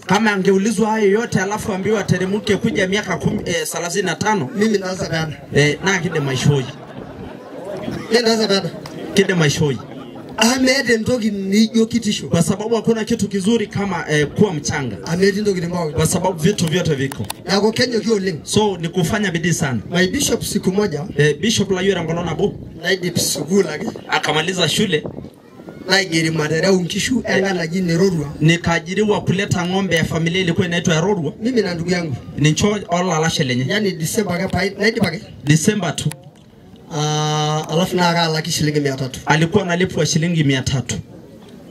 Kama angeulizwa hayo yote alafu ambiwa ateremke kuja miaka 35 mimi naanza bana na kide maishoi kide maishoi amede ndogi nijo kitisho kwa sababu hakuna kitu kizuri kama kuwa mchanga. Amede ndogi ni mbao kwa sababu vitu vyote viko yako Kenya kio leng. So ni kufanya bidii sana. My bishop siku moja bishop la yura ngolona bo naidi school age akamaliza shule na igiri madara unkishu engana jini Rorwa. Nikaajiriwa kuleta ng'ombe ya familia ilikuwa inaitwa Rorwa. Mimi na ndugu yangu nicho ola la shelenye yani December ga pai naidi pake December tu alafu na laki shilingi 300 alikuwa analipwa shilingi 300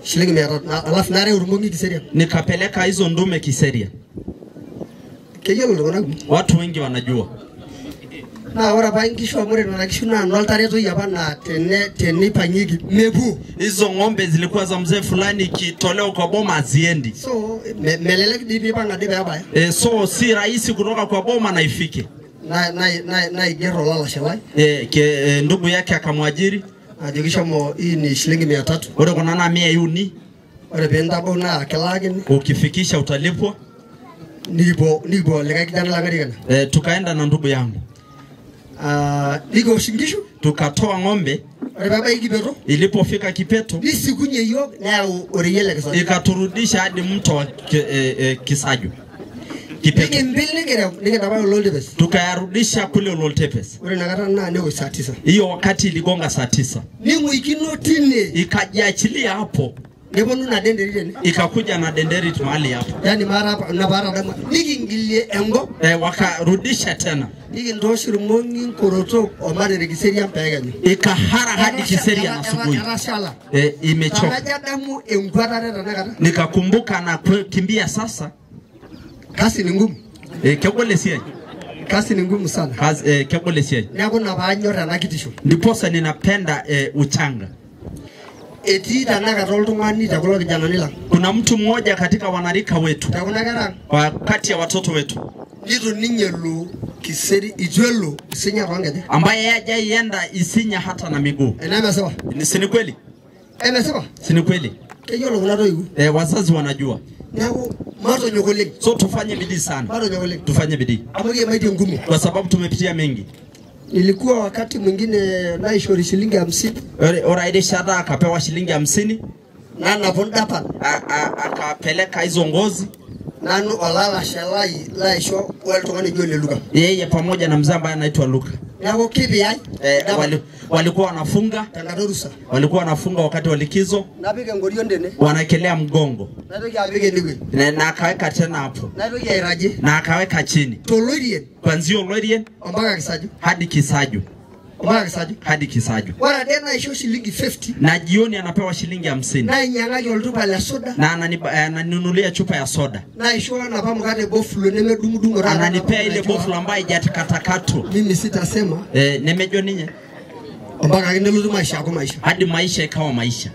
shilingi 300 alafu na urumongi Kiseria nikapeleka hizo ndume Kiseria. Watu wengi wanajua na ora baingisho amore na kishu na noltareto yabana tene panyigi mebu hizo ng'ombe zilikuwa za mzee fulani kitolewa kwa boma aziendi. So melelek dibi banga dibe abaya so si rahisi kutoka kwa boma na ifike na igero lala shalai ndugu yake akamwajiri ajikisha mo hii ni shilingi 300 ore kuna na 100 yuni ore benda bona kelageni ukifikisha utalipwa. Nibo lega kijana la garigana tukaenda na ndugu yangu nigo shingishu tukatoa ng'ombe. Ore baba Kipeto ilipofika Kipeto nisikunye yo na oriyele kasa ikaturudisha hadi mto wa Kisaju Kipeto tukayarudisha kule Ololtepes. Ore nakata na leo saa 9 hiyo wakati iligonga saa 9 ni mwikino tine ikajiachilia hapo nebonu na denderi ikakuja na denderi mahali hapo yani mara hapa na bara damu nikiingilie engo wakarudisha tena nikindoshuru mongi koroto omare Kiseria mpegani ikahara hadi Kiseria na asubuhi imechoka damu engwatare nakata nikakumbuka na kimbia sasa. Kasi ni ngumu kegole siye kasi ni ngumu sana kazi kegole siye nako na banyora na kitisho ndiposa ninapenda uchanga. Eti tanaka toltungani takolo kijana nila kuna mtu mmoja katika wanarika wetu takuna gara wakati ya watoto wetu nito ninyelo Kiseri ijwelo Isinya rangaje ambaye hajaienda Isinya hata na miguu. Enamesema ni kweli enamesema si kweli kejolo kunado hivi wazazi wanajua nako mato nyokole. So tufanye bidii sana. Mato nyokole Tufanye bidii amage maiti ngumu kwa sababu tumepitia mengi. Ilikuwa wakati mwingine naishori shilingi 50 oraide shada akapewa shilingi 50 na napondapa akapeleka hizo ngozi nanu olala shalai laisho waltongani jole Luka yeye pamoja na mzee ambaye anaitwa Luka nako kipi ai walikuwa wanafunga tangadorusa walikuwa wanafunga wakati wa likizo napige ngorio ndene wanakelea mgongo natoki apige ndiwe na akaweka tena hapo natoki airaje na akaweka chini tolorien kuanzia Olorien mpaka Kisaju hadi Kisaju mpaka Kisaju hadi Kisaju wala tena isho shilingi 50 na jioni anapewa shilingi 50 na nyang'aji oltupa la soda na ananinunulia chupa ya soda na isho na pamukate bofulo nemedumudumu rana ananipea ile bofulo ambayo haijatakatakato. Mimi sitasema nimejo ninye mpaka kindeluzu maisha kwa maisha hadi maisha ikawa maisha.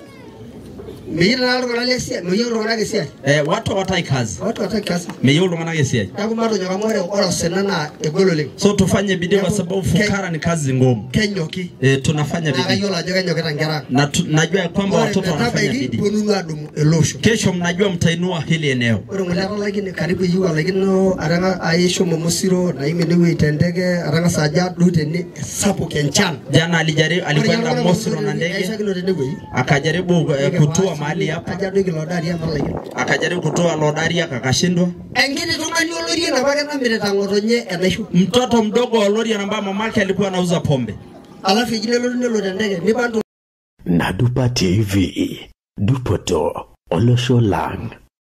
Mira algo na lesia meyolo na gesia watu wataki kazi kazi meyolo na gesia taku mato nyakamore ora senana egolole. So tufanye bidii kwa sababu fukara ni kazi ngumu. Kenyoki tunafanya bidii na yola joga nyoketa ngara na najua kwamba watoto wanafanya bidii. Bonunu adum elosho Kesho mnajua mtainua hili eneo. Ora ngala lakini karibu yuwa lakini no aranga aisho momosiro na imedewe itendege aranga saja duteni sapo kenchan. Jana alikwenda Mosiro na ndege akajaribu kutua mahali hapa akajaribu kutoa lodari akakashindwa. Engine tungani Olorien abake na mireta ngotonye enaisho mtoto mdogo wa Olorien ambaye mamake alikuwa anauza pombe alafu ijile lolo ndege ni bandu Nadupa TV Dupoto Olosho Lang.